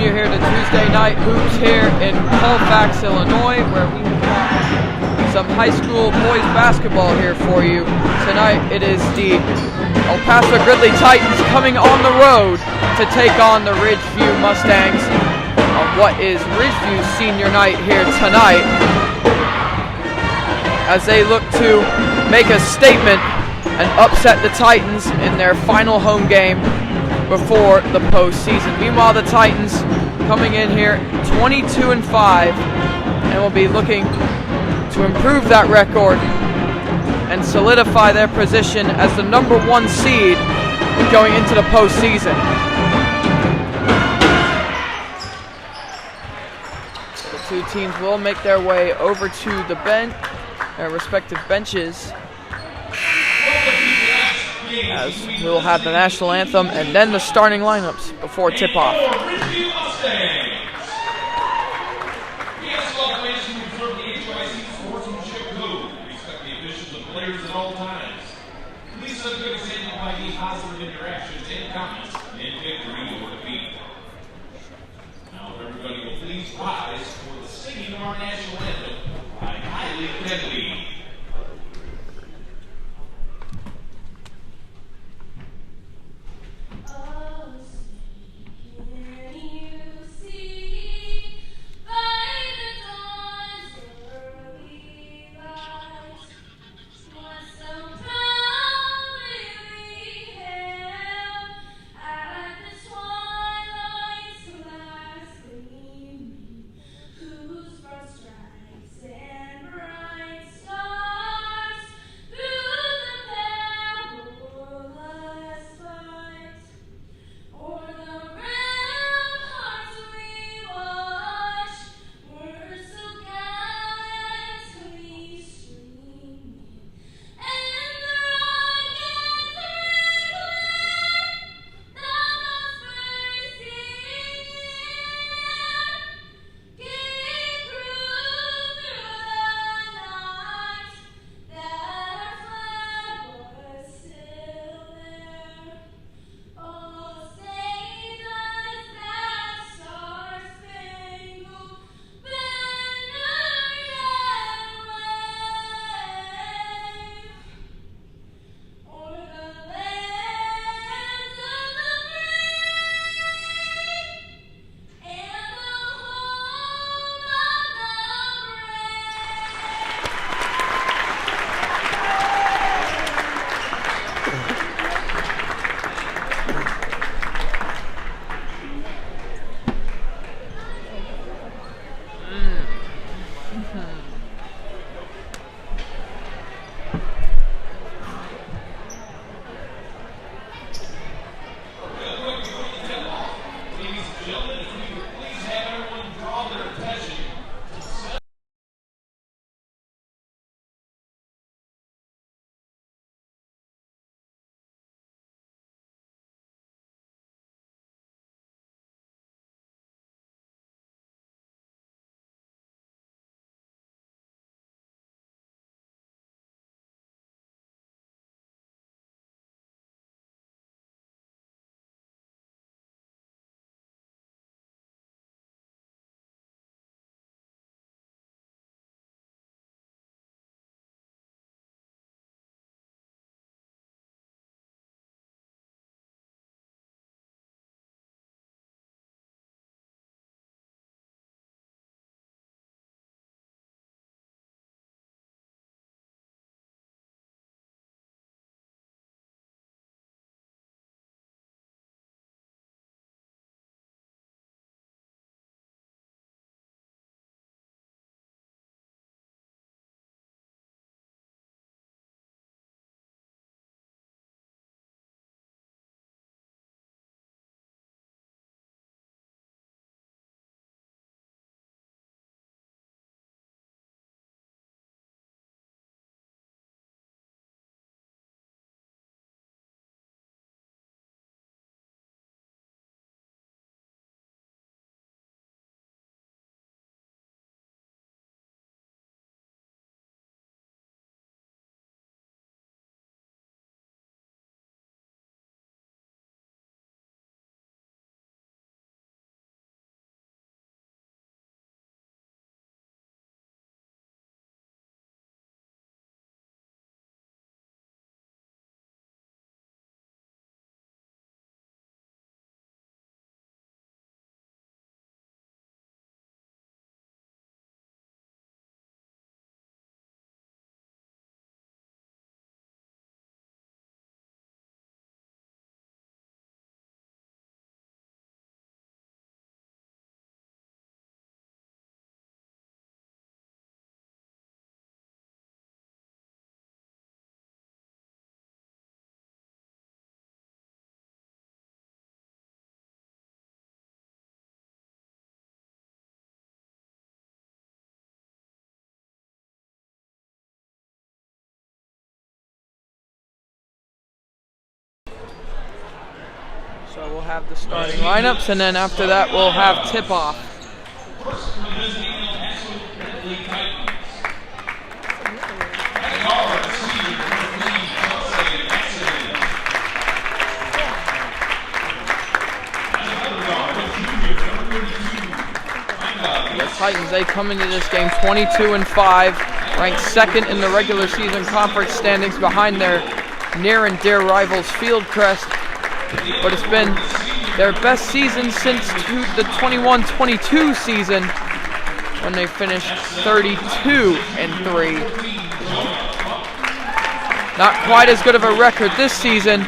you here to Tuesday Night Hoops here in Colfax, Illinois, where we have some high school boys basketball here for you. Tonight it is the Paso-Gridley Titans coming on the road to take on the Ridgeview Mustangs on what is Ridgeview's senior night here tonight, as they look to make a statement and upset the Titans in their final home game before the postseason. Meanwhile, the Titans coming in here 22-5 and will be looking to improve that record and solidify their position as the #1 seed going into the postseason. The two teams will make their way over to the their respective benches, as we'll have the national anthem and then the starting lineups before tip-off. Now, if everybody will please rise for the singing of our national anthem by highly Ridgeview. Whose first strikes and bright have the starting lineups, and then after that we'll have tip-off. First for this game, the Paso-Gridley Titans. And the guard, senior number 3, Chelsea Maxson. And another guard, junior number 32, The Titans, they come into this game 22-5, ranked second in the regular season conference standings behind their near and dear rivals Fieldcrest. But it's been their best season since the 21-22 season, when they finished 32-3. Not quite as good of a record this season,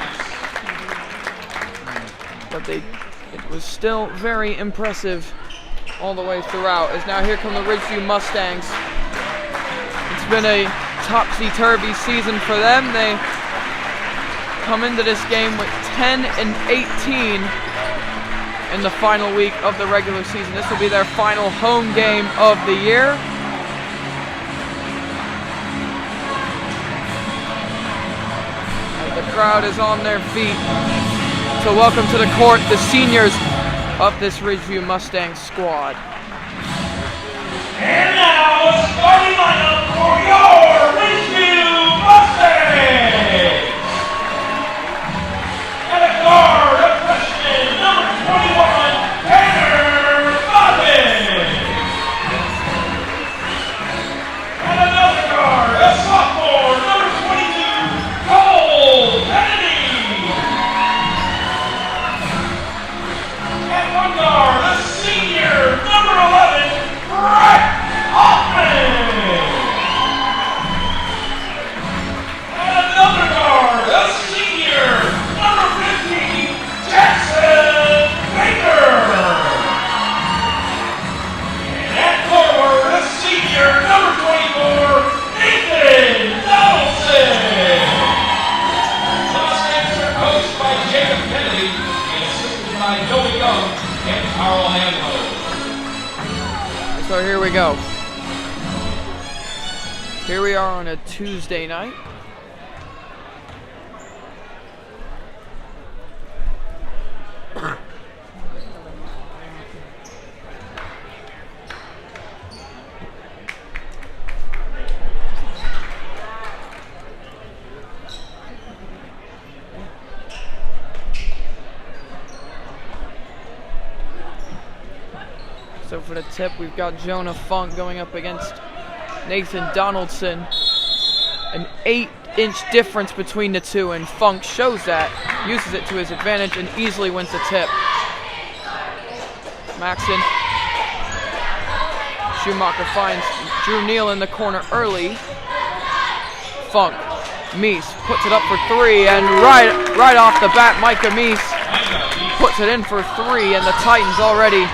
but it was still very impressive all the way throughout. As now here come the Ridgeview Mustangs. It's been a topsy-turvy season for them. They come into this game with 10-18 in the final week of the regular season. This will be their final home game of the year. The crowd is on their feet. So welcome to the court, the seniors of this Ridgeview Mustangs squad. And now, a starting lineup for your Ridgeview Mustangs. And a guard, a freshman, number 21, Tanner Bobbin. And another guard, a sophomore, number 22, Cole Kennedy. And one guard, a senior, number 11, Brett Hoffman. And another guard, a senior, number 15, Jackson Baker. And at forward, a senior, number 24, Nathan Donaldson. Mustangs are coached by Jacob Kennedy and assisted by Joey Young and Carl Hamlow. So here we go. Here we are on a Tuesday night. So for the tip, we've got Jonah Funk going up against Nathan Donaldson. An 8-inch difference between the two, and Funk shows that, uses it to his advantage, and easily wins the tip. Maxson. Schumacher finds Drew Neal in the corner early. Funk. Meese puts it up for 3, and right off the bat, Micah Meese puts it in for 3, and the Titans already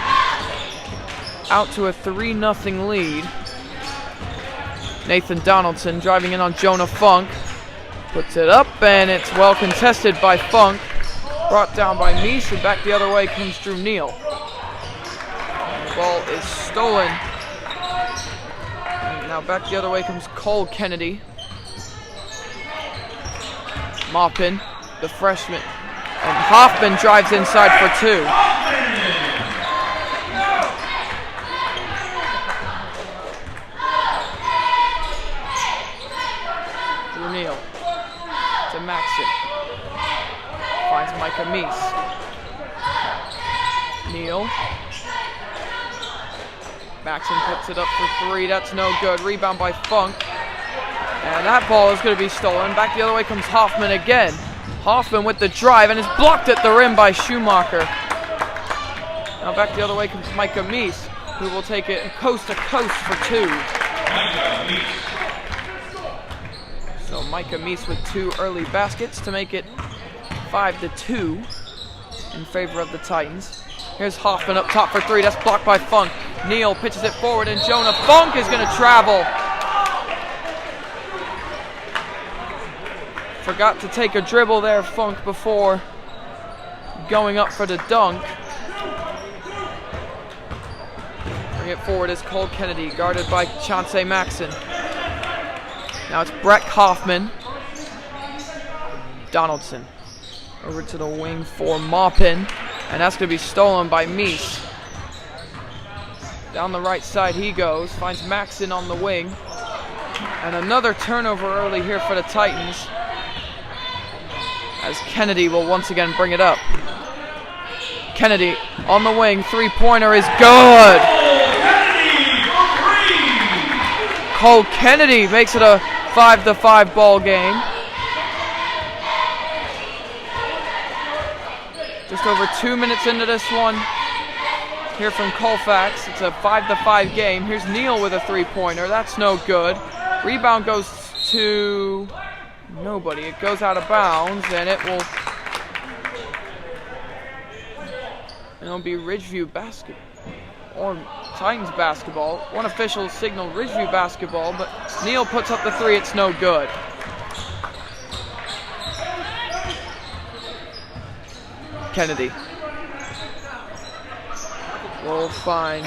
out to a 3-0 lead. Nathan Donaldson driving in on Jonah Funk. Puts it up, and it's well contested by Funk. Brought down by Meese, and back the other way comes Drew Neal. The ball is stolen. And now back the other way comes Cole Kennedy. Maupin, the freshman. And Hoffman drives inside for 2. Neal to Maxson. Finds Micah Meese. Neal. Maxson puts it up for 3. That's no good. Rebound by Funk. And that ball is going to be stolen. Back the other way comes Hoffman again. Hoffman with the drive, and it's blocked at the rim by Schumacher. Now back the other way comes Micah Meese, who will take it coast to coast for 2. So Micah Meese with 2 early baskets to make it 5-2 in favor of the Titans. Here's Hoffman up top for 3. That's blocked by Funk. Neal pitches it forward, and Jonah Funk is going to travel. Forgot to take a dribble there, Funk, before going up for the dunk. Bring it forward is Cole Kennedy, guarded by Chauncey Maxson. Now it's Brett Hoffman. Donaldson over to the wing for Maupin. And that's going to be stolen by Meese. Down the right side he goes, finds Maxon on the wing. And another turnover early here for the Titans, as Kennedy will once again bring it up. Kennedy on the wing, three-pointer is good! Cole Kennedy makes it a 5-5 ball game. Just over 2 minutes into this one here from Colfax. It's a 5-5 game. Here's Neal with a three-pointer. That's no good. Rebound goes to nobody. It goes out of bounds, and it'll be Ridgeview basketball or Titans basketball. One official signaled Ridgeview basketball, but Neal puts up the three. It's no good. Kennedy will find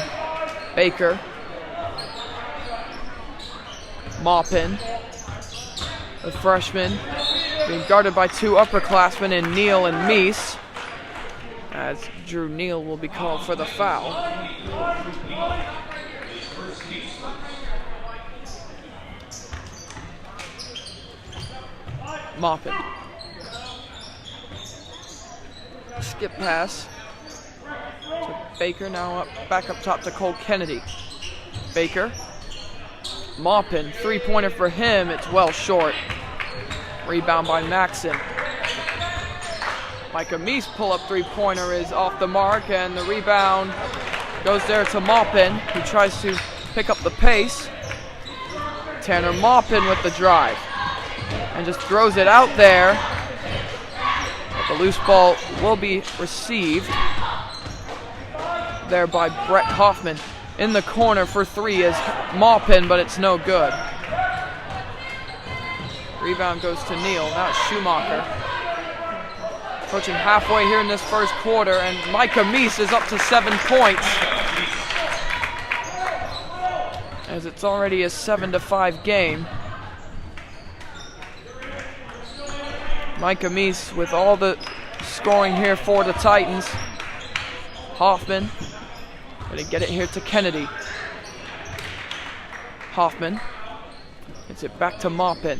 Baker. Maupin, the freshman, being guarded by two upperclassmen in Neal and Meese, as Drew Neal will be called for the foul. Maupin. Skip pass to Baker, now back up top to Cole Kennedy. Baker. Maupin, three-pointer for him, it's well short. Rebound by Maxon. Micah Meese pull-up three-pointer is off the mark, and the rebound goes there to Maupin, who tries to pick up the pace. Tanner Maupin with the drive, and just throws it out there. But the loose ball will be received there by Brett Hoffman. In the corner for three is Maupin, but it's no good. Rebound goes to Neal. Now it's Schumacher. Approaching halfway here in this first quarter, and Micah Meese is up to 7 points, as it's already a 7-5 game. Micah Meese with all the scoring here for the Titans. Hoffman going to get it here to Kennedy. Hoffman gets it back to Maupin.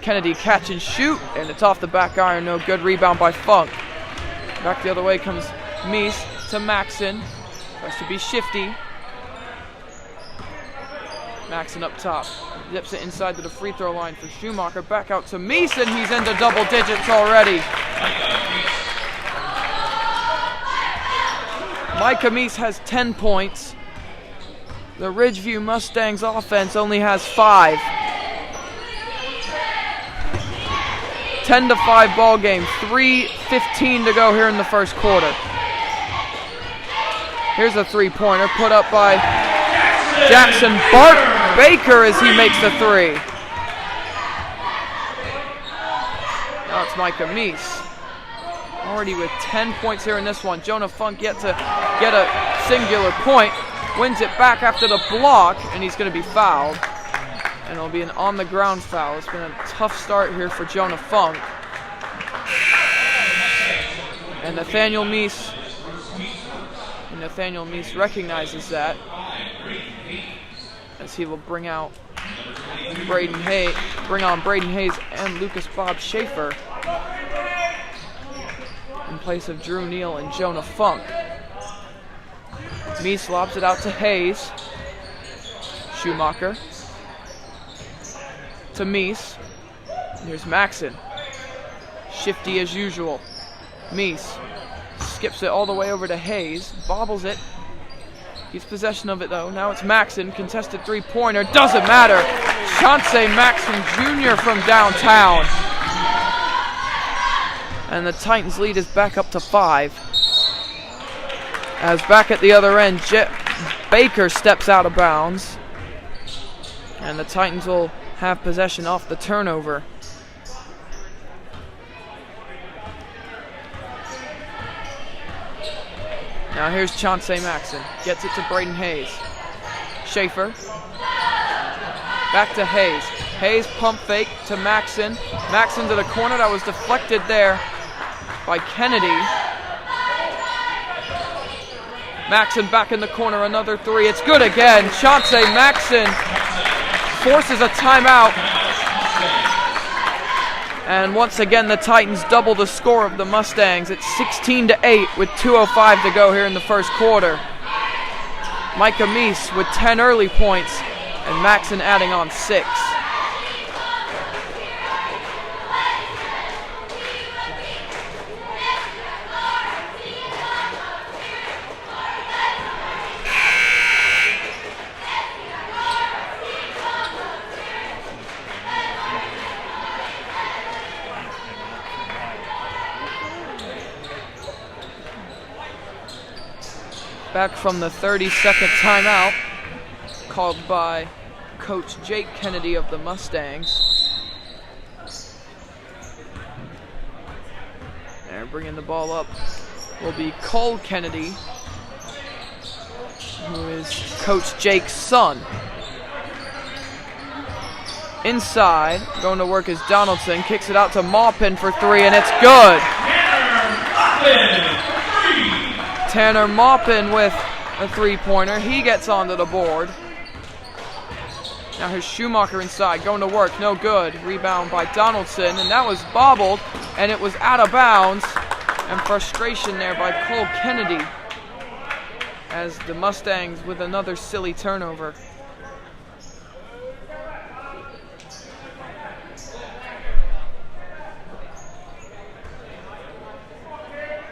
Kennedy catch and shoot, and it's off the back iron. No good. Rebound by Funk. Back the other way comes Meese to Maxon. Tries to be shifty. Maxon up top. Zips it inside to the free throw line for Schumacher. Back out to Meese, and he's into double digits already. Micah Meese has 10 points. The Ridgeview Mustangs offense only has 5. 10-5 ball game. 3:15 to go here in the first quarter. Here's a three-pointer put up by Jackson Baker as he makes the three. Now it's Micah Meese. Already with 10 points here in this one. Jonah Funk yet to get a singular point. Wins it back after the block, and he's going to be fouled. And it'll be an on-the-ground foul. It's been a tough start here for Jonah Funk. And Nathaniel Meese recognizes that, as he will bring on Braden Hayes and Lucas Bob Schaefer in place of Drew Neal and Jonah Funk. Meese lobs it out to Hayes. Schumacher to Meese. Here's Maxon. Shifty as usual. Meese skips it all the way over to Hayes. Bobbles it. Keeps possession of it though. Now it's Maxon. Contested three-pointer. Doesn't matter. Chauncey Maxon Jr. from downtown. And the Titans lead is back up to 5. As back at the other end, Baker steps out of bounds. And the Titans will have possession off the turnover. Now here's Chauncey Maxon. Gets it to Braden Hayes. Schaefer. Back to Hayes. Hayes pump fake to Maxon. Maxon to the corner. That was deflected there by Kennedy. Maxson back in the corner, another three. It's good again. Chauncey Maxson forces a timeout. And once again, the Titans double the score of the Mustangs. It's 16-8 with 2:05 to go here in the first quarter. Micah Meese with 10 early points, and Maxson adding on 6. Back from the 30-second timeout, called by Coach Jake Kennedy of the Mustangs. And bringing the ball up will be Cole Kennedy, who is Coach Jake's son. Inside, going to work is Donaldson, kicks it out to Maupin for three, and it's good. Tanner Maupin with a three-pointer. He gets onto the board. Now here's Schumacher inside, going to work, no good. Rebound by Donaldson, and that was bobbled, and it was out of bounds. And frustration there by Cole Kennedy as the Mustangs with another silly turnover.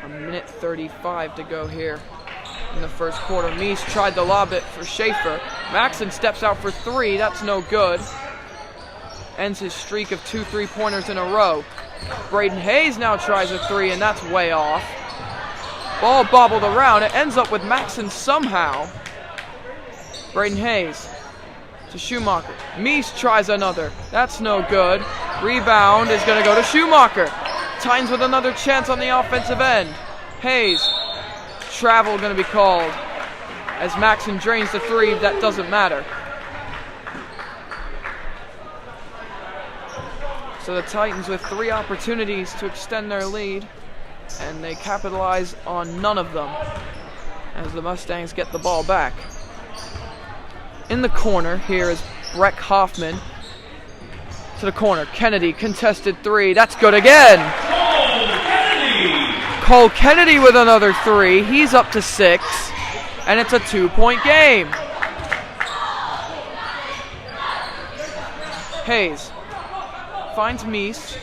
Minute 35 to go here in the first quarter. Meese tried to lob it for Schaefer. Maxson steps out for three. That's no good. Ends his streak of 2 3-pointers in a row. Braden Hayes now tries a three, and that's way off. Ball bobbled around. It ends up with Maxson somehow. Braden Hayes to Schumacher. Meese tries another. That's no good. Rebound is going to go to Schumacher. Titans with another chance on the offensive end. Hayes, travel going to be called as Maxson drains the three. That doesn't matter. So the Titans with 3 opportunities to extend their lead, and they capitalize on none of them as the Mustangs get the ball back. In the corner, here is Breck Hoffman to the corner. Kennedy, contested three. That's good again. Cole Kennedy with another three. He's up to 6, and it's a 2-point game. Hayes finds Meese,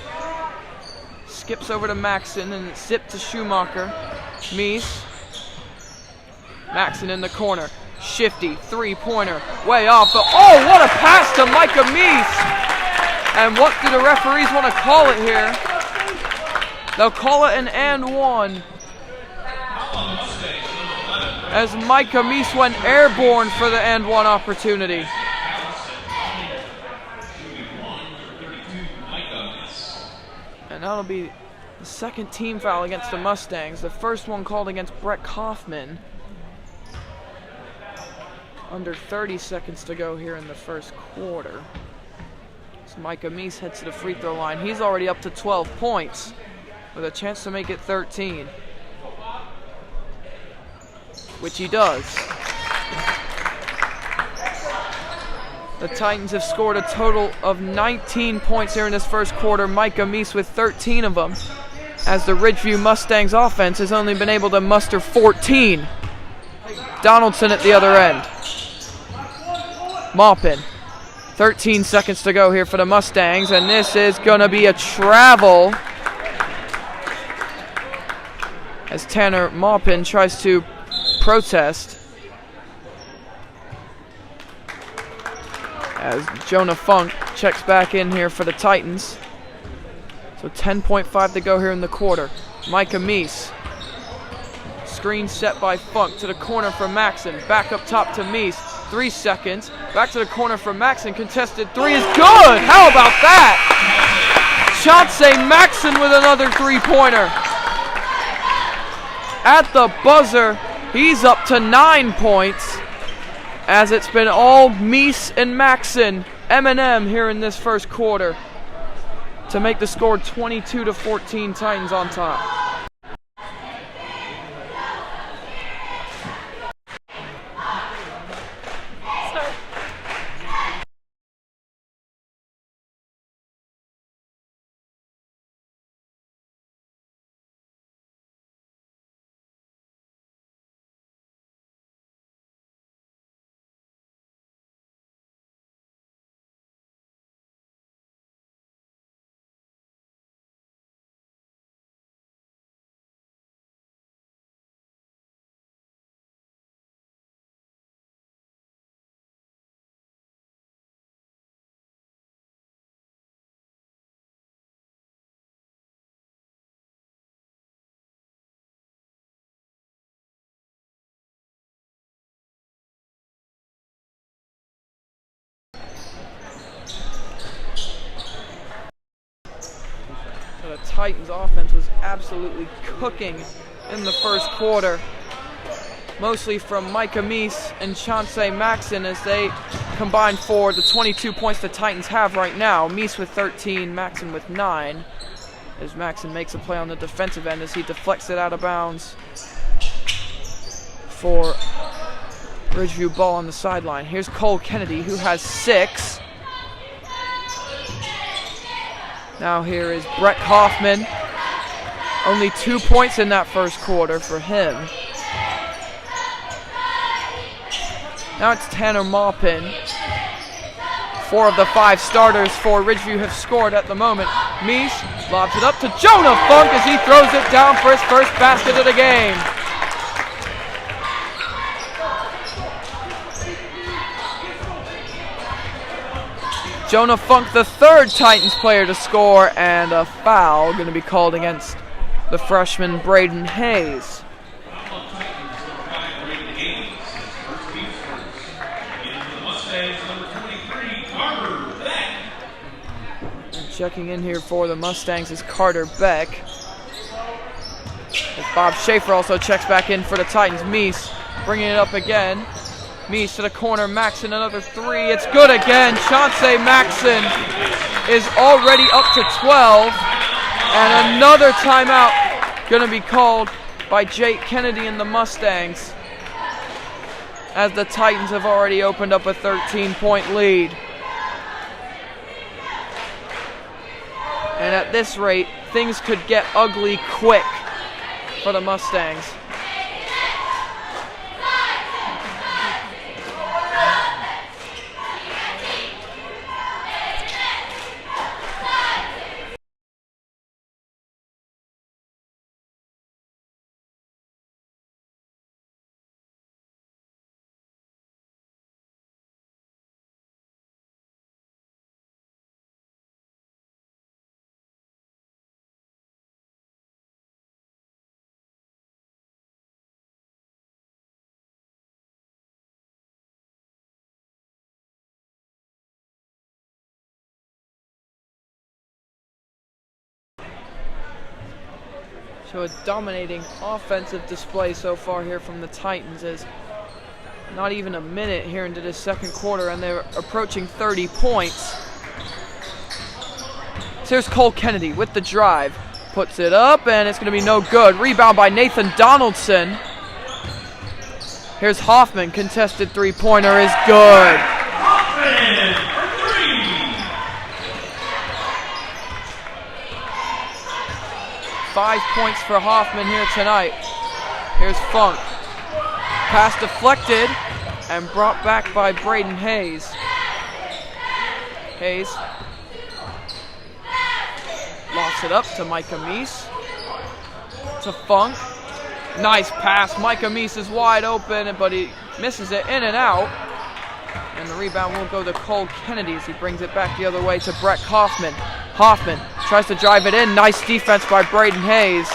skips over to Maxson, and it's zipped to Schumacher. Meese, Maxson in the corner. Shifty, 3-pointer, way off, but oh, what a pass to Micah Meese! And what do the referees want to call it here? They'll call it an and one, as Micah Meese went airborne for the and one opportunity. And that'll be the second team foul against the Mustangs. The first one called against Breck Hoffman. Under 30 seconds to go here in the first quarter. So Micah Meese heads to the free throw line. He's already up to 12 points with a chance to make it 13. Which he does. The Titans have scored a total of 19 points here in this first quarter. Micah Meese with 13 of them, as the Ridgeview Mustangs offense has only been able to muster 14. Donaldson at the other end. Maupin. 13 seconds to go here for the Mustangs, and this is going to be a travel as Tanner Maupin tries to protest. As Jonah Funk checks back in here for the Titans. So 10.5 to go here in the quarter. Micah Meese. Screen set by Funk to the corner for Maxson. Back up top to Meese. 3 seconds. Back to the corner for Maxson. Contested three is good. How about that? Chauncey Maxson with another 3-pointer. At the buzzer, he's up to 9 points, as it's been all Meese and Maxson, M&M here in this first quarter, to make the score 22-14, Titans on top. So the Titans offense was absolutely cooking in the first quarter. Mostly from Micah Meese and Chauncey Maxson as they combined for the 22 points the Titans have right now. Meese with 13, Maxson with 9. As Maxson makes a play on the defensive end as he deflects it out of bounds for Ridgeview ball on the sideline. Here's Cole Kennedy, who has 6. Now here is Brett Hoffman. Only 2 points in that first quarter for him. Now it's Tanner Maupin. 4 of the 5 starters for Ridgeview have scored at the moment. Meese lobs it up to Jonah Funk as he throws it down for his first basket of the game. Jonah Funk, the 3rd Titans player to score, and a foul going to be called against the freshman Braden Hayes. Checking in here for the Mustangs is Carter Beck. As Bob Schaefer also checks back in for the Titans. Meese bringing it up again. Meese to the corner. Maxson, another 3. It's good again. Chauncey Maxson is already up to 12. And another timeout going to be called by Jake Kennedy and the Mustangs, as the Titans have already opened up a 13-point lead. And at this rate, things could get ugly quick for the Mustangs. So a dominating offensive display so far here from the Titans, as not even a minute here into this second quarter and they're approaching 30 points. So here's Cole Kennedy with the drive. Puts it up and it's going to be no good. Rebound by Nathan Donaldson. Here's Hoffman. Contested 3-pointer is good. 5 points for Hoffman here tonight. Here's Funk. Pass deflected and brought back by Braden Hayes. Hayes lofts it up to Micah Meese. To Funk. Nice pass. Micah Meese is wide open, but he misses it in and out. And the rebound will go to Cole Kennedy as he brings it back the other way to Brett Hoffman. Hoffman tries to drive it in. Nice defense by Braden Hayes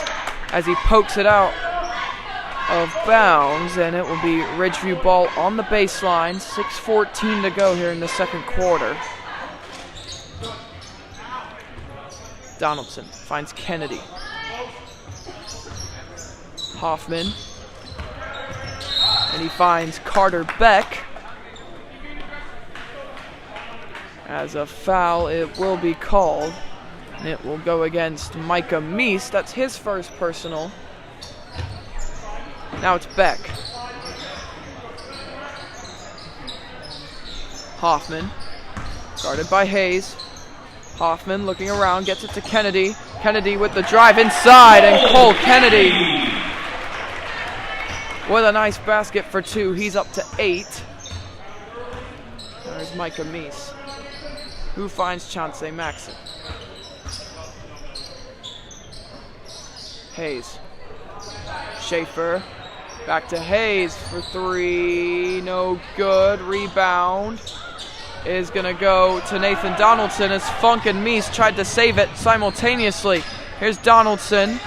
as he pokes it out of bounds, and it will be Ridgeview ball on the baseline. 6:14 to go here in the second quarter. Donaldson finds Kennedy. Hoffman. And he finds Carter Beck. As a foul, it will be called. And it will go against Micah Meese. That's his first personal. Now it's Beck. Hoffman. Guarded by Hayes. Hoffman looking around, gets it to Kennedy. Kennedy with the drive inside, and Cole Kennedy with a nice basket for 2. He's up to 8. There's Micah Meese, who finds Chauncey Maxson. Hayes. Schaefer. Back to Hayes for 3. No good. Rebound is going to go to Nathan Donaldson as Funk and Meese tried to save it simultaneously. Here's Donaldson.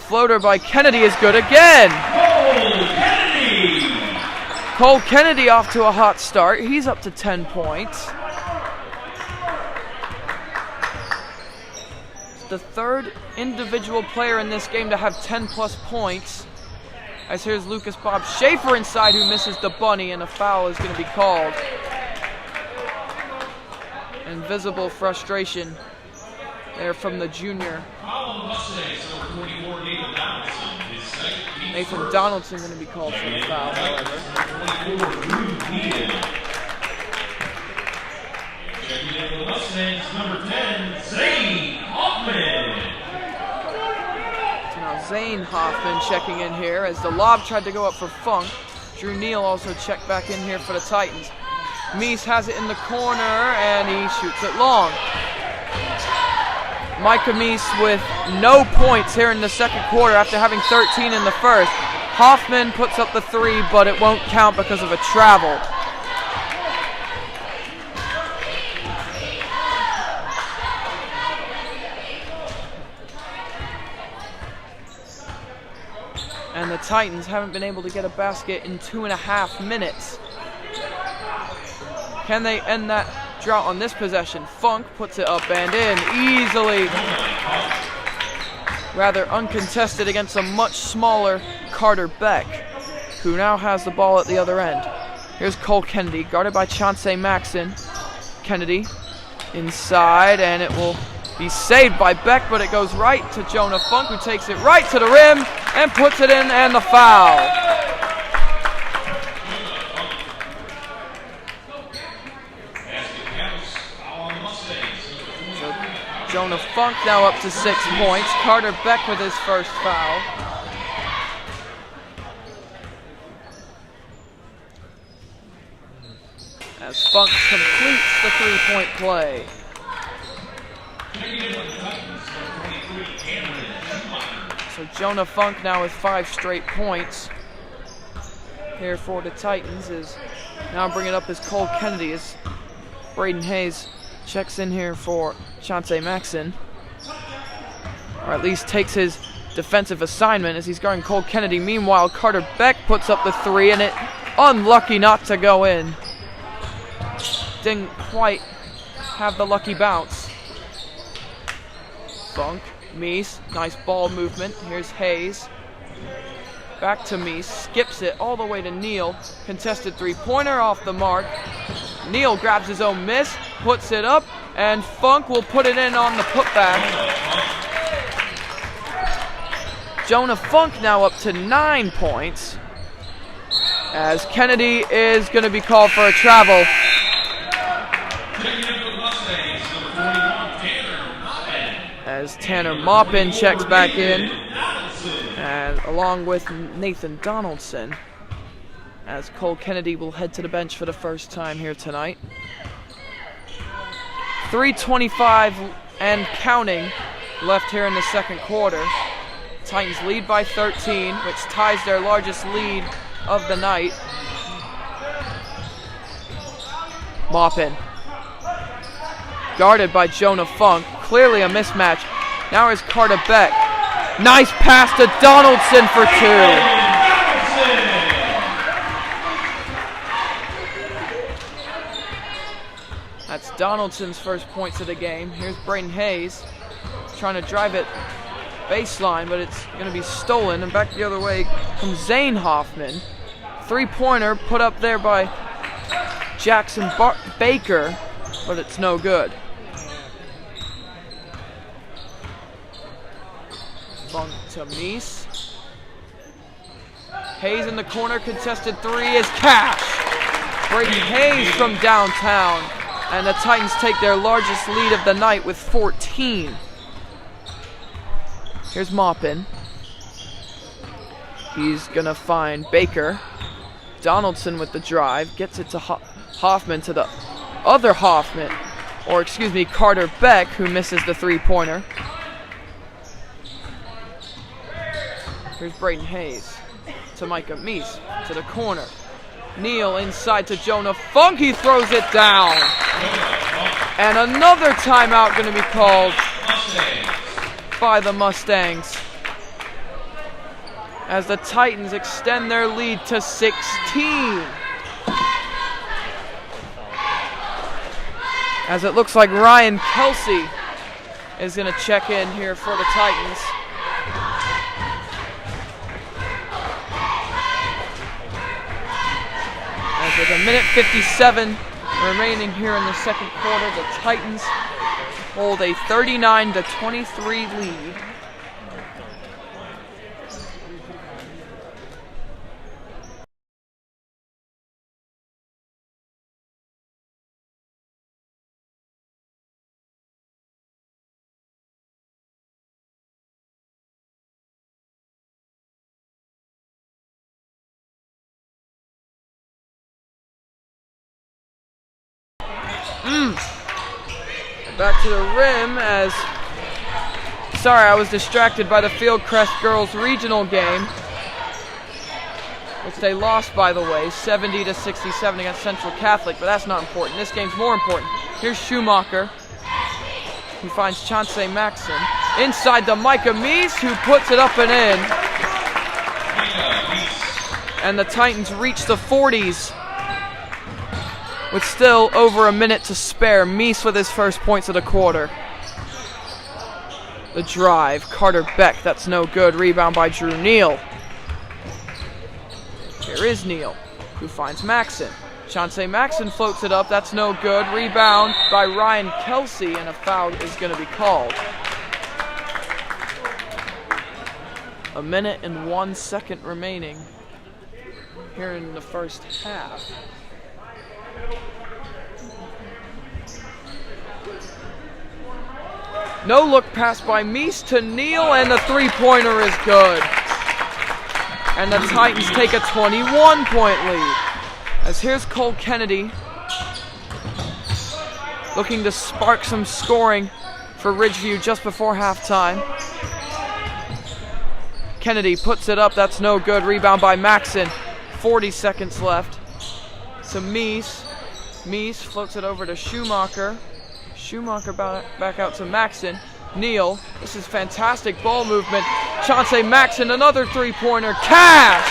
Floater by Kennedy is good again. Cole Kennedy off to a hot start. He's up to 10 points. the third individual player in this game to have 10+ points. As here's Lucas Bob Schaefer inside, who misses the bunny, and a foul is going to be called. Invisible frustration there from the junior. Nathan Donaldson going to be called for the foul, however. Checking in for the Mustangs, number 10, Zane Hoffman. So now Zane Hoffman checking in here as the lob tried to go up for Funk. Drew Neal also checked back in here for the Titans. Meese has it in the corner and he shoots it long. Micah Meese with no points here in the second quarter after having 13 in the first. Hoffman puts up the 3, but it won't count because of a travel. And the Titans haven't been able to get a basket in 2.5 minutes. Can they end that drought on this possession? Funk puts it up and in easily. Rather uncontested against a much smaller Carter Beck, who now has the ball at the other end. Here's Cole Kennedy, guarded by Chauncey Maxson. Kennedy inside, and it will be saved by Beck, but it goes right to Jonah Funk, who takes it right to the rim and puts it in, and the foul. So Jonah Funk now up to 6 points. Carter Beck with his first foul. As Funk completes the 3-point play. So Jonah Funk now with 5 straight points here for the Titans. Is now bringing up his Cole Kennedy as Braden Hayes checks in here for Chauncey Maxson, or at least takes his defensive assignment as he's guarding Cole Kennedy. Meanwhile, Carter Beck puts up the 3, and it unlucky not to go in. Didn't quite have the lucky bounce. Funk, Meese, nice ball movement. Here's Hayes. Back to Meese, skips it all the way to Neal. Contested 3-pointer off the mark. Neal grabs his own miss, puts it up, and Funk will put it in on the putback. Jonah Funk now up to 9 points, as Kennedy is going to be called for a travel. As Tanner Maupin checks back in, and along with Nathan Donaldson, as Cole Kennedy will head to the bench for the first time here tonight. 3:25 and counting left here in the second quarter. Titans lead by 13, which ties their largest lead of the night. Maupin, guarded by Jonah Funk. Clearly a mismatch. Now is Carter Beck. Nice pass to Donaldson for 2. That's Donaldson's first points of the game. Here's Braden Hayes trying to drive it baseline, but it's going to be stolen. And back the other way comes Zane Hoffman. 3-pointer put up there by Jackson Baker, but it's no good. Funk to Meese. Hayes in the corner, contested 3 is cash. Braden Hayes from downtown, and the Titans take their largest lead of the night with 14. Here's Maupin. He's gonna find Baker. Donaldson with the drive, gets it to Hoffman, to the other Hoffman, or excuse me, Carter Beck, who misses the 3-pointer. Here's Braden Hayes to Micah Meese, to the corner. Neal inside to Jonah Funk, he throws it down. And another timeout going to be called by the Mustangs, as the Titans extend their lead to 16. As it looks like Ryan Kelsey is going to check in here for the Titans. As with 1:57 remaining here in the second quarter, the Titans hold a 39-23 lead. Back to the rim as, sorry, I was distracted by the Fieldcrest girls regional game, which they lost, by the way, 70-67 against Central Catholic, but that's not important. This game's more important. Here's Schumacher, who finds Chauncey Maxson. Inside to Micah Meese, who puts it up and in. And the Titans reach the 40s with still over a minute to spare. Meese with his first points of the quarter. The drive, Carter Beck, that's no good. Rebound by Drew Neal. Here is Neal, who finds Maxson. Chauncey Maxson floats it up, that's no good. Rebound by Ryan Kelsey, and a foul is going to be called. 1 minute and 1 second remaining here in the first half. No look pass by Meese to Neal, and the three-pointer is good. And the Titans take a 21-point lead. As here's Cole Kennedy looking to spark some scoring for Ridgeview just before halftime. Kennedy puts it up, that's no good. Rebound by Maxson. 40 seconds left. To Meese. Meese floats it over to Schumacher. Schumacher back out to Maxson. Neal, this is fantastic ball movement. Chauncey Maxson, another three-pointer. Cash!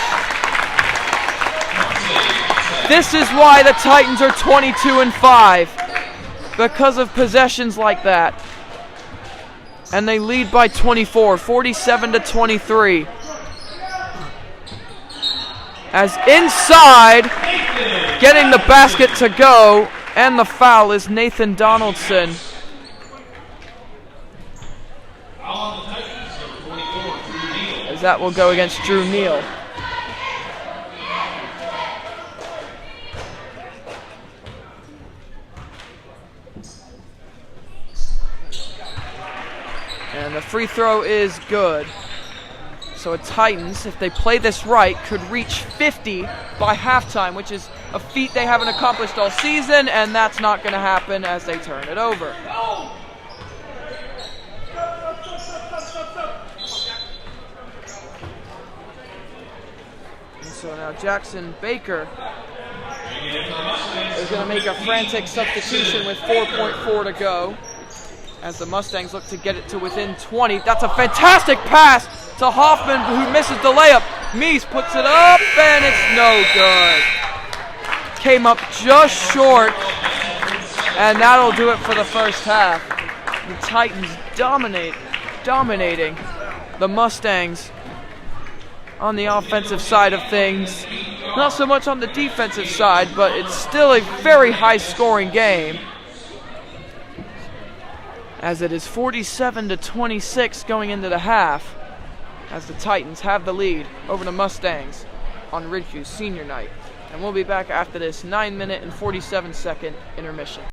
This is why the Titans are 22-5. Because of possessions like that. And they lead by 24, 47-23. As inside, getting the basket to go, and the foul is Nathan Donaldson. As that will go against Drew Neal. And the free throw is good. So Titans, if they play this right, could reach 50 by halftime, which is a feat they haven't accomplished all season, and that's not going to happen as they turn it over. And so now Jackson Baker is going to make a frantic substitution with 4.4 to go as the Mustangs look to get it to within 20. That's a fantastic pass to Hoffman, who misses the layup. Meese puts it up, and it's no good. Came up just short, and that'll do it for the first half. The Titans dominating the Mustangs on the offensive side of things. Not so much on the defensive side, but it's still a very high-scoring game, as it is 47-26 going into the half, as the Titans have the lead over the Mustangs on Ridgeview senior night. And we'll be back after this 9-minute and 47-second intermission.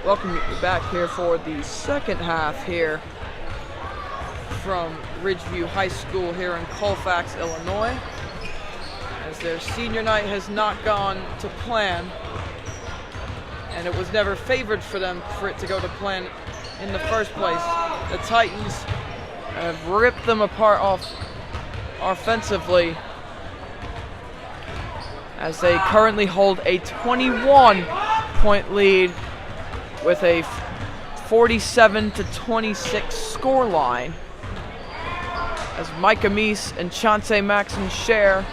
Welcome you back here for the second half here from Ridgeview High School here in Colfax, Illinois. As their senior night has not gone to plan, and it was never favored for them for it to go to plan in the first place. The Titans have ripped them apart offensively as they currently hold a 21-point lead with a 47-26 score line, as Micah Meese and Chauncey Maxson share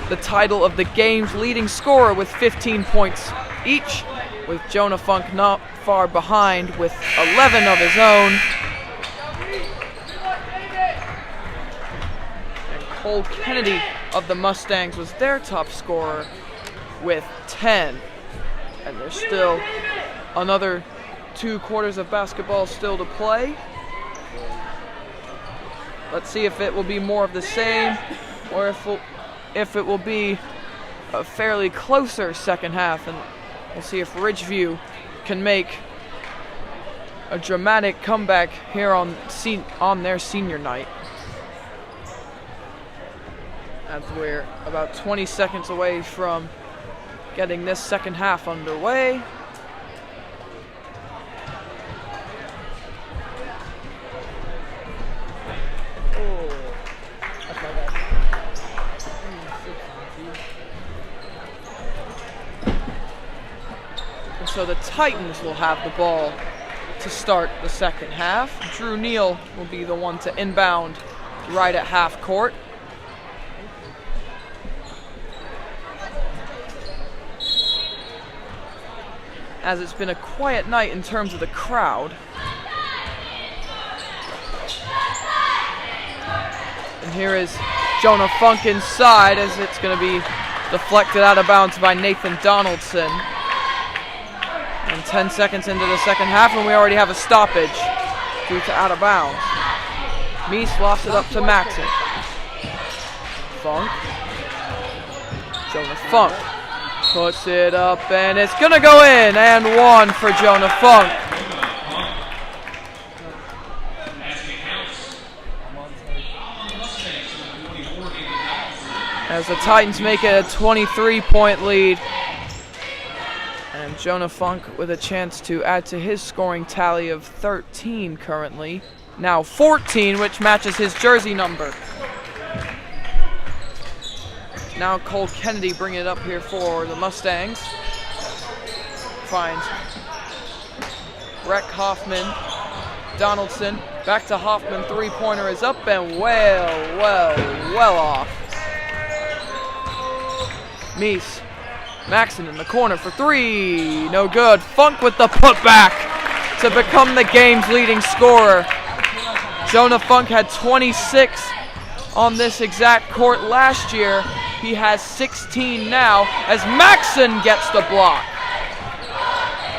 the title of the game's leading scorer with 15 points each, with Jonah Funk not far behind with 11 of his own. And Cole Kennedy of the Mustangs was their top scorer with 10. And there's still another 2 quarters of basketball still to play. Let's see if it will be more of the same, or if it will be a fairly closer second half, and we'll see if Ridgeview can make a dramatic comeback here on their senior night. As we're about 20 seconds away from getting this second half underway. So the Titans will have the ball to start the second half. Drew Neal will be the one to inbound right at half court. As it's been a quiet night in terms of the crowd. And here is Jonah Funk inside, as it's going to be deflected out of bounds by Nathan Donaldson. And 10 seconds into the second half, and we already have a stoppage due to out of bounds. Meese lofts it up to Maxson. Funk. Jonah Funk puts it up, and it's going to go in, and 1 for Jonah Funk. As the Titans make it a 23-point lead. And Jonah Funk with a chance to add to his scoring tally of 13 currently. Now 14, which matches his jersey number. Now Cole Kennedy bringing it up here for the Mustangs. Finds Breck Hoffman. Donaldson back to Hoffman. 3-pointer is up and well off. Meese. Maxson in the corner for 3, no good. Funk with the putback to become the game's leading scorer. Jonah Funk had 26 on this exact court last year. He has 16 now as Maxson gets the block.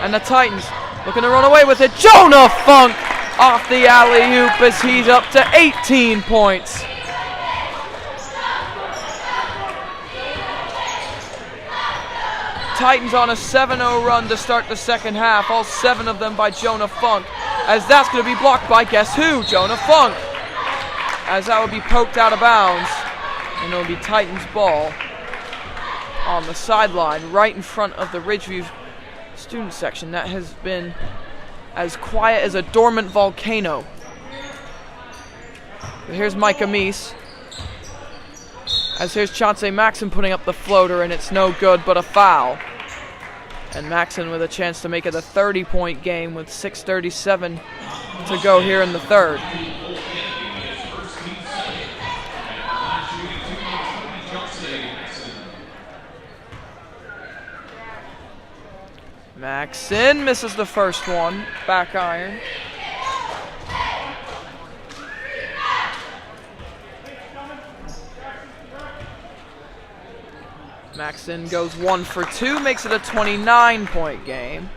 And the Titans looking to run away with it. Jonah Funk off the alley-oop as he's up to 18 points. Titans on a 7-0 run to start the second half, all 7 of them by Jonah Funk, as that's going to be blocked by guess who? Jonah Funk, as that would be poked out of bounds, and it'll be Titans ball on the sideline right in front of the Ridgeview student section that has been as quiet as a dormant volcano. But here's Micah Meese. As here's Chauncey Maxson putting up the floater, and it's no good, but a foul. And Maxson with a chance to make it a 30-point game with 6:37 to go here in the third. Maxson misses the first one, back iron. Maxson goes 1 for 2, makes it a 29-point game.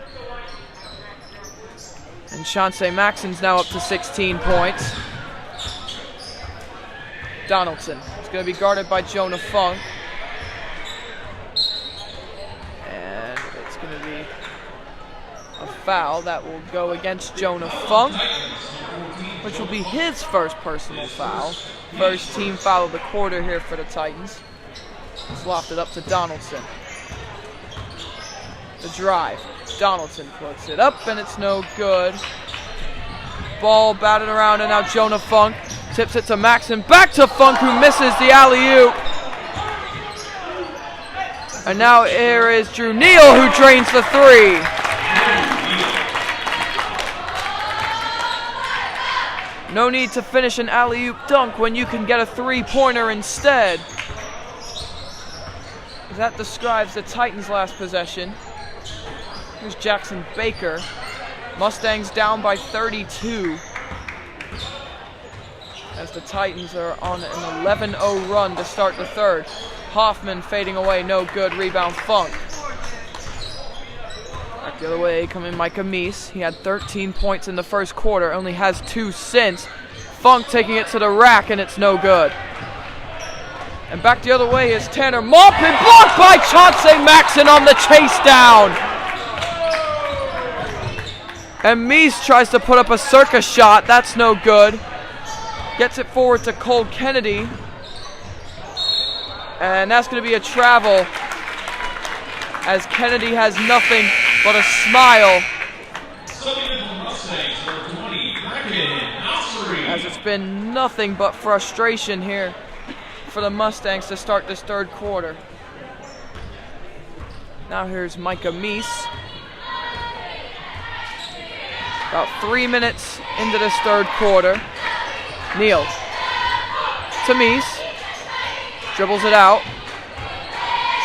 And Chauncey Maxson's now up to 16 points. Donaldson is going to be guarded by Jonah Funk. And it's going to be a foul. That will go against Jonah Funk, which will be his first personal foul. First team foul of the quarter here for the Titans. It's lofted up to Donaldson. The drive. Donaldson puts it up, and it's no good. Ball batted around, and now Jonah Funk tips it to Maxon. Back to Funk, who misses the alley-oop. And now here is Drew Neal, who drains the three. No need to finish an alley-oop dunk when you can get a three-pointer instead. That describes the Titans' last possession. Here's Jackson Baker. Mustangs down by 32. As the Titans are on an 11-0 run to start the third. Hoffman fading away, no good. Rebound Funk. Back the other way, coming Micah Meese. He had 13 points in the first quarter, only has 2 since. Funk taking it to the rack, and it's no good. And back the other way is Tanner Maupin, blocked by Chauncey Maxon on the chase down. And Meese tries to put up a circus shot, that's no good. Gets it forward to Cole Kennedy. And that's going to be a travel, as Kennedy has nothing but a smile. As it's been nothing but frustration here for the Mustangs to start this third quarter. Now here's Micah Meese. About 3 minutes into this third quarter. Neal to Meese. Dribbles it out.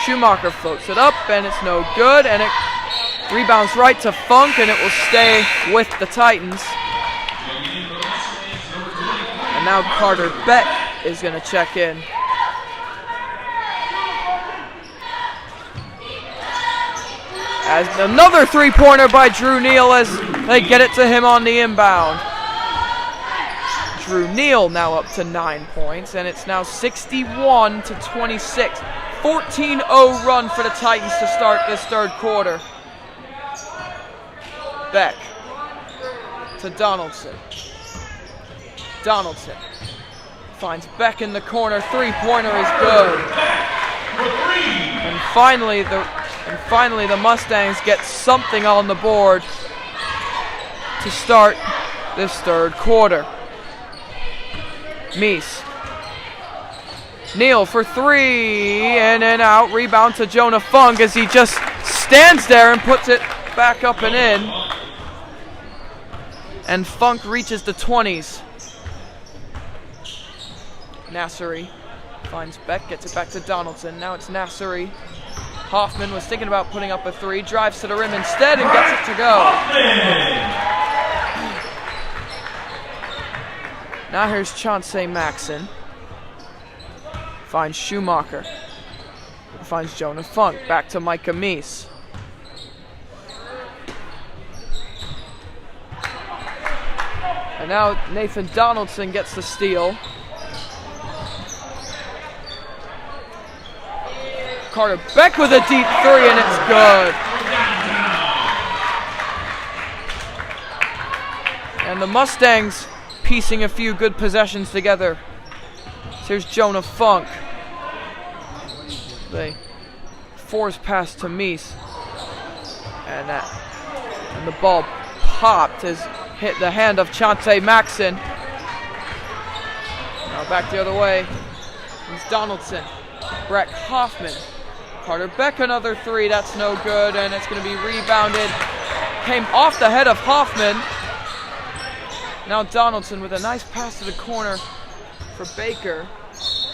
Schumacher floats it up, and it's no good, and it rebounds right to Funk, and it will stay with the Titans. And now Carter Beck is going to check in. As another three-pointer by Drew Neal as they get it to him on the inbound. Drew Neal now up to 9 points, and it's now 61-26. 14-0 run for the Titans to start this third quarter. Beck to Donaldson. Donaldson finds Beck in the corner. Three-pointer is good. And finally the Mustangs get something on the board to start this third quarter. Meese. Neal for three, in and out. Rebound to Jonah Funk as he just stands there and puts it back up and in. And Funk reaches the 20s. Nasseri finds Beck, gets it back to Donaldson. Now it's Nasseri. Hoffman was thinking about putting up a three, drives to the rim instead and gets it to go. Now here's Chauncey Maxon. Finds Schumacher. Finds Jonah Funk. Back to Micah Meese. And now Nathan Donaldson gets the steal. Carter Beck with a deep three, and it's good. And the Mustangs piecing a few good possessions together. So here's Jonah Funk. They force pass to Meese. And the ball popped as hit the hand of Chauncey Maxon. Now back the other way. It's Donaldson. Brett Hoffman. Carter Beck another three. That's no good, and it's going to be rebounded. Came off the head of Hoffman. Now Donaldson with a nice pass to the corner for Baker.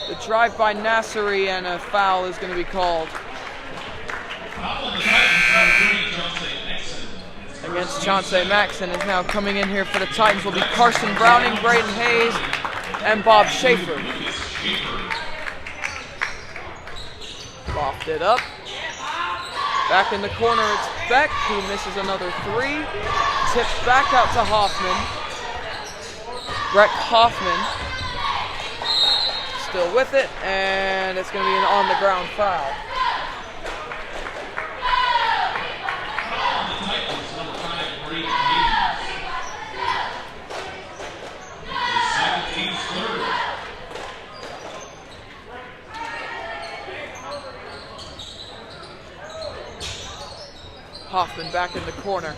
The drive by Nasseri, and a foul is going to be called against Chauncey Maxon. Is now coming in here for the Titans will be Carson Browning, Braden Hayes, and Bob Schaefer. Lofted up. Back in the corner, it's Beck, who misses another three. Tipped back out to Hoffman. Brett Hoffman still with it, and it's going to be an on-the-ground foul. Hoffman back in the corner.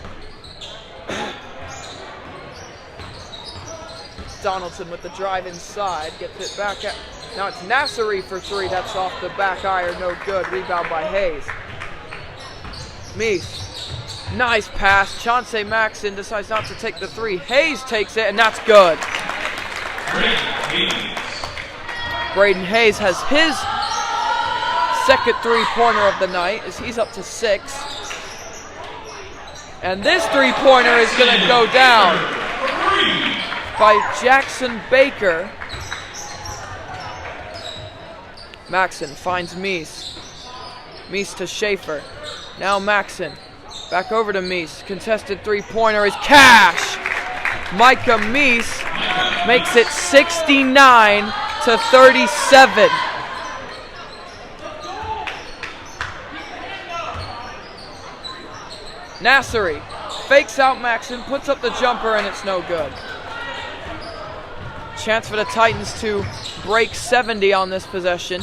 Donaldson with the drive inside, gets it back at, now it's Nasseri for three, that's off the back iron, no good, rebound by Hayes. Meese, nice pass, Chauncey Maxson decides not to take the three, Hayes takes it, and that's good. Braden Hayes has his second three-pointer of the night as he's up to 6. And this three-pointer is going to go down by Jackson Baker. Maxson finds Meese. Meese to Schaefer. Now Maxson. Back over to Meese. Contested three-pointer is cash. Micah Meese makes it 69-37. Nasseri fakes out Maxson, puts up the jumper, and it's no good. Chance for the Titans to break 70 on this possession.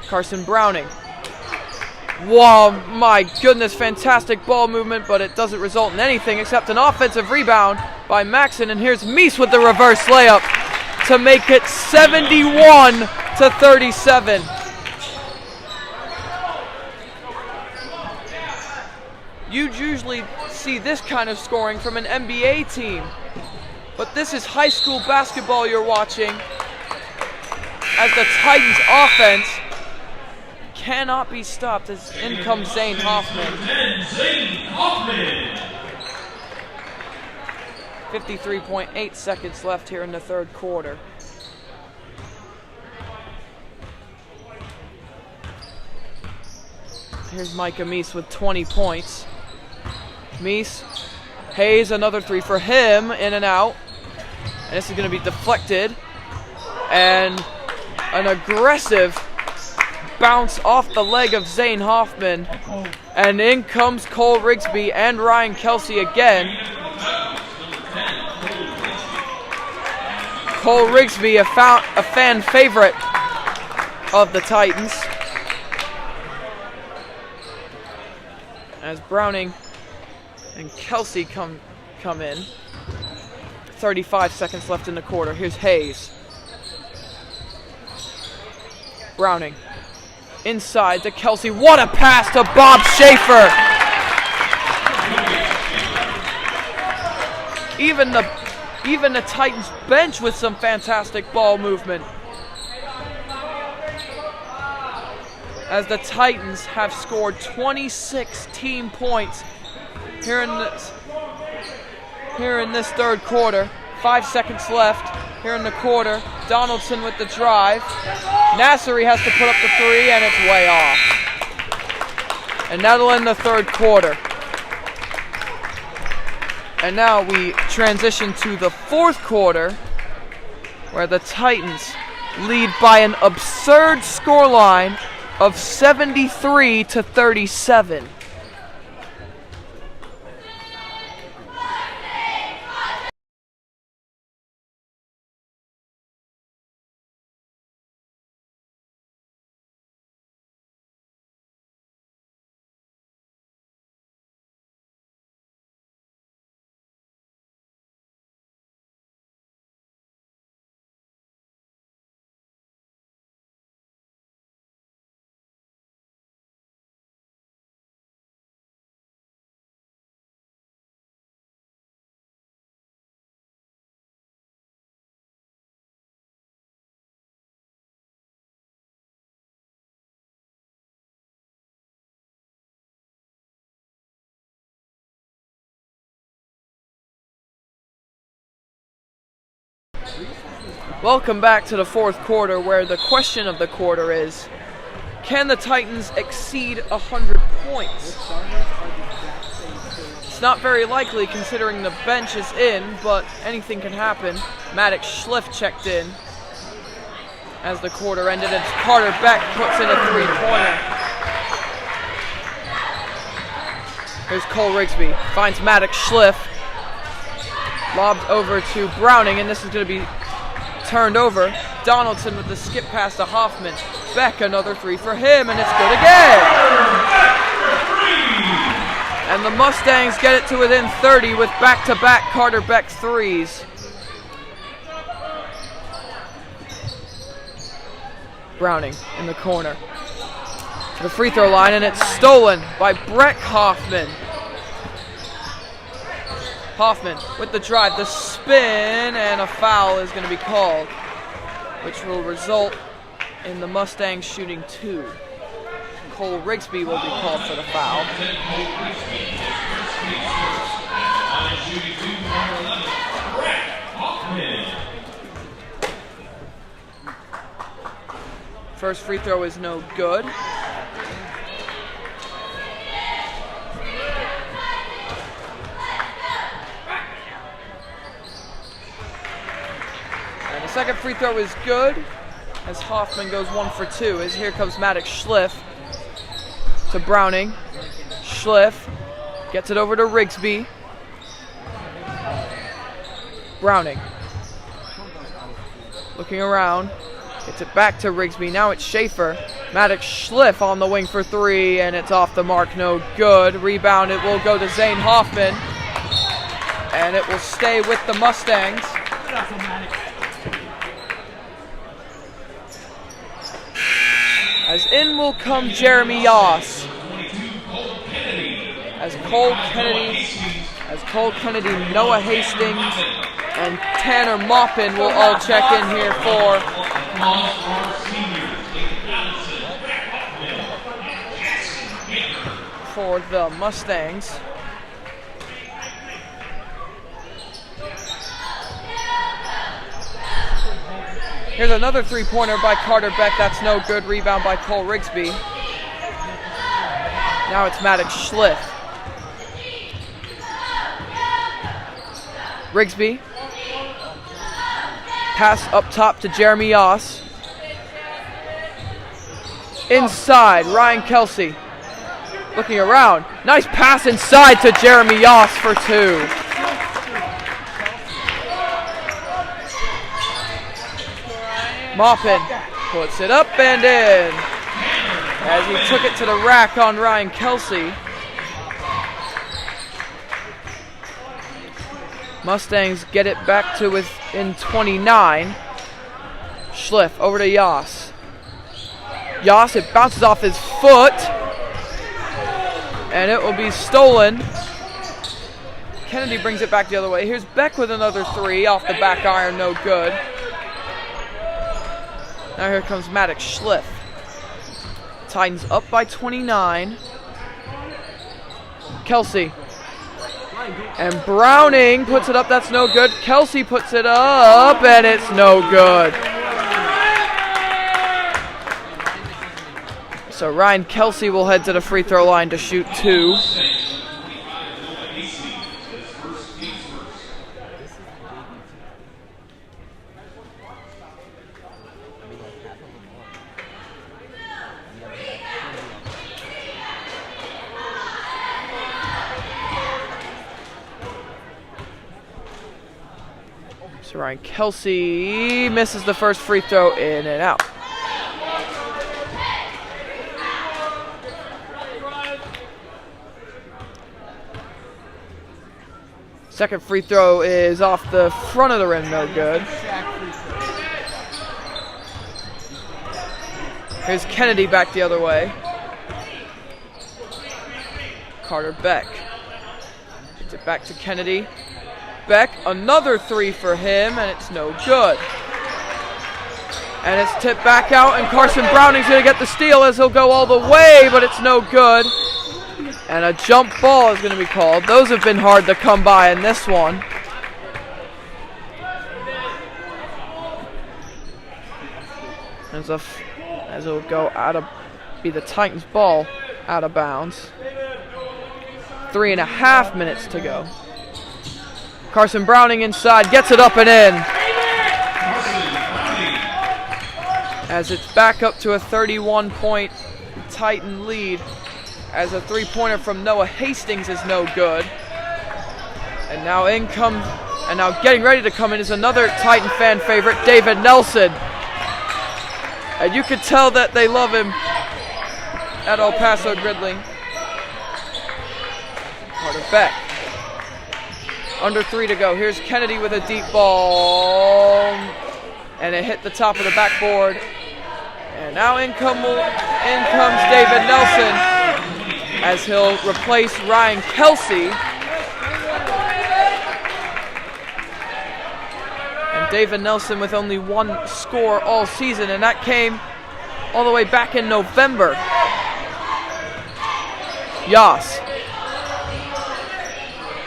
Carson Browning. Whoa, my goodness, fantastic ball movement, but it doesn't result in anything except an offensive rebound by Maxson, and here's Meese with the reverse layup to make it 71-37. You'd usually see this kind of scoring from an NBA team, but this is high school basketball you're watching as the Titans offense cannot be stopped as in comes Zane Hoffman. 53.8 seconds left here in the third quarter. Here's Micah Meese with 20 points. Meese, Hayes, another three for him, in and out. And this is going to be deflected. And an aggressive bounce off the leg of Zane Hoffman. And in comes Cole Rigsby and Ryan Kelsey again. Cole Rigsby, a fan favorite of the Titans. As Browning and Kelsey come in. 35 seconds left in the quarter. Here's Hayes. Browning. Inside to Kelsey. What a pass to Bob Schaefer. Even the Titans bench with some fantastic ball movement. As the Titans have scored 26 team points here in this third quarter. 5 seconds left here in the quarter. Donaldson with the drive. Nasseri has to put up the three, and it's way off. And that'll end the third quarter. And now we transition to the fourth quarter, where the Titans lead by an absurd scoreline of 73-37. Welcome back to the fourth quarter, where the question of the quarter is, can the Titans exceed 100 points? It's not very likely considering the bench is in, but anything can happen. Maddox Schliff checked in as the quarter ended, and Carter Beck puts in a three-pointer. Here's Cole Rigsby, finds Maddox Schliff, lobbed over to Browning, and this is going to be turned over. Donaldson with the skip pass to Hoffman. Beck, another three for him, and it's good again. And the Mustangs get it to within 30 with back-to-back Carter Beck threes. Browning in the corner to the free throw line, and it's stolen by Brett Hoffman. Hoffman with the drive, the spin, and a foul is going to be called, which will result in the Mustangs shooting 2. Cole Rigsby will be called for the foul. First free throw is no good. And the second free throw is good as Hoffman goes 1 for 2. As here comes Maddox Schliff to Browning. Schliff gets it over to Rigsby. Browning looking around. Gets it back to Rigsby. Now it's Schaefer. Maddox Schliff on the wing for 3, and it's off the mark. No good. Rebound. It will go to Zane Hoffman, and it will stay with the Mustangs. As in will come Jeremy Yoss. As Cole Kennedy, Noah Hastings, and Tanner Maupin will all check in here for the Mustangs. Here's another three-pointer by Carter Beck. That's no good. Rebound by Cole Rigsby. Now it's Maddox Schliff. Rigsby. Pass up top to Jeremy Yoss. Inside, Ryan Kelsey. Looking around. Nice pass inside to Jeremy Yoss for 2. Maupin puts it up and in. As he took it to the rack on Ryan Kelsey. Mustangs get it back to within 29. Schliff over to Yoss. Yoss, it bounces off his foot. And it will be stolen. Kennedy brings it back the other way. Here's Beck with another 3 off the back iron, no good. Now here comes Maddox Schliff. Titans up by 29. Kelsey. And Browning puts it up, that's no good. Kelsey puts it up, and it's no good. So Ryan Kelsey will head to the free throw line to shoot 2. So Ryan Kelsey misses the first free throw, in and out. Second free throw is off the front of the rim, no good. Here's Kennedy back the other way. Carter Beck. Gets it back to Kennedy. Beck, another 3 for him, and it's no good. And it's tipped back out, and Carson Browning's going to get the steal as he'll go all the way, but it's no good. And a jump ball is going to be called. Those have been hard to come by in this one. As it will go be the Titans ball out of bounds. 3.5 minutes to go. Carson Browning inside, gets it up and in. As it's back up to a 31-point Titan lead. As a three-pointer from Noah Hastings is no good. And now getting ready to come in is another Titan fan favorite, David Nelson. And you could tell that they love him at Paso-Gridley. Carter Beck. Under 3 to go. Here's Kennedy with a deep ball. And it hit the top of the backboard. And now in comes David Nelson as he'll replace Ryan Kelsey. And David Nelson with only 1 score all season, and that came all the way back in November. Yas.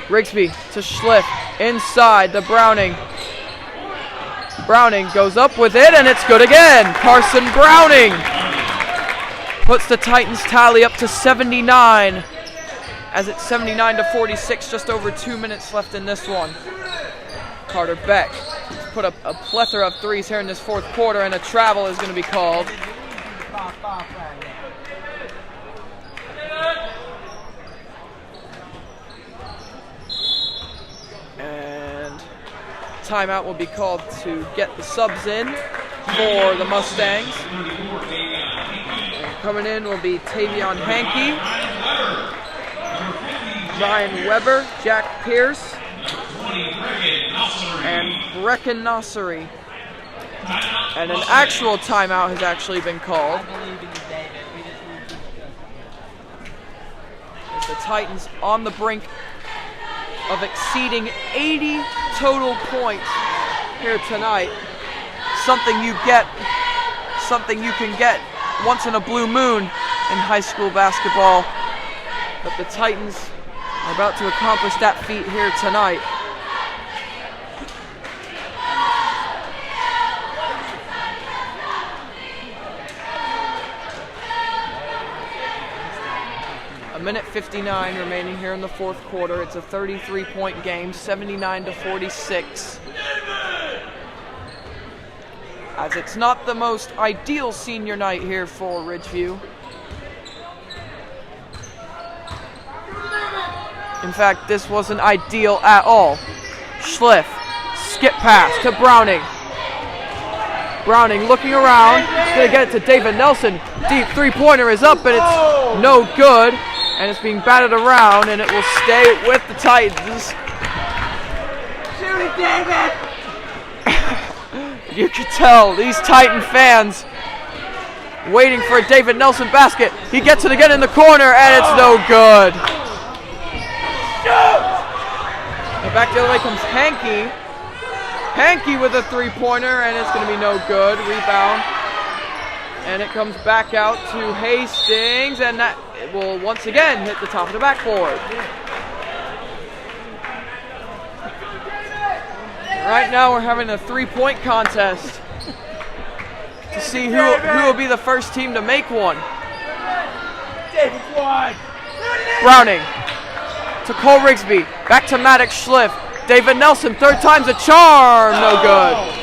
Rigsby to Schliff, inside to Browning. Browning goes up with it, and it's good again. Carson Browning puts the Titans tally up to 79, as it's 79-46, just over 2 minutes left in this one. Carter Beck put up a plethora of threes here in this fourth quarter, and a travel is going to be called. Timeout will be called to get the subs in for the Mustangs. And coming in will be Tavion Hankey, Ryan Weber, Jack Pierce, and Brecken Nasseri. And an actual timeout has actually been called. As the Titans on the brink of exceeding 80 total points here tonight. Something you can get once in a blue moon in high school basketball. But the Titans are about to accomplish that feat here tonight. Minute 59 remaining here in the fourth quarter. It's a 33-point game, 79-46. As it's not the most ideal senior night here for Ridgeview. In fact, this wasn't ideal at all. Schliff, skip pass to Browning. Browning looking around, he's going to get it to David Nelson. Deep three-pointer is up, and it's no good. And it's being batted around, and it will stay with the Titans. Shoot it, David! You can tell these Titan fans waiting for a David Nelson basket. He gets it again in the corner, and it's no good. And back the other way comes Hankey. Hankey with a three-pointer, and it's going to be no good. Rebound. And it comes back out to Hastings, and that it will once again hit the top of the backboard. Right now we're having a three-point contest to see who will be the first team to make one. Browning to Cole Rigsby, back to Maddox Schliff. David Nelson, third time's a charm, no good.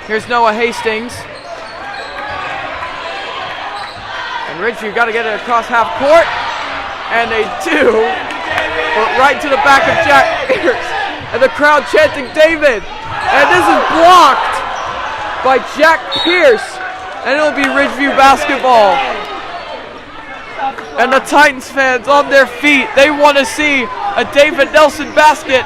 Here's Noah Hastings. And Ridgeview got to get it across half court. And they do. But right to the back of Jack Pierce. And the crowd chanting David. And this is blocked by Jack Pierce. And it'll be Ridgeview basketball. And the Titans fans on their feet. They want to see a David Nelson basket.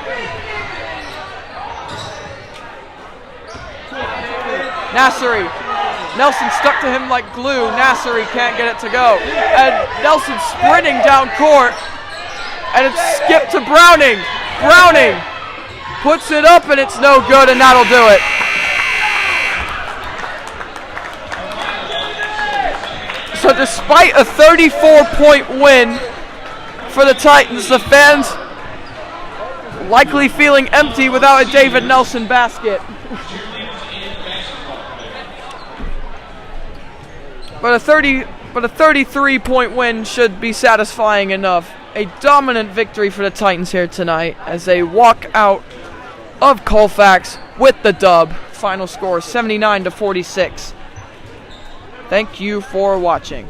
Nasseri. Nelson stuck to him like glue. Nasseri can't get it to go. And Nelson sprinting down court. And it's skipped to Browning. Browning puts it up, and it's no good, and that'll do it. So despite a 34-point win for the Titans, the fans likely feeling empty without a David Nelson basket. But a 33-point win should be satisfying enough. A dominant victory for the Titans here tonight as they walk out of Colfax with the dub. Final score 79-46. Thank you for watching.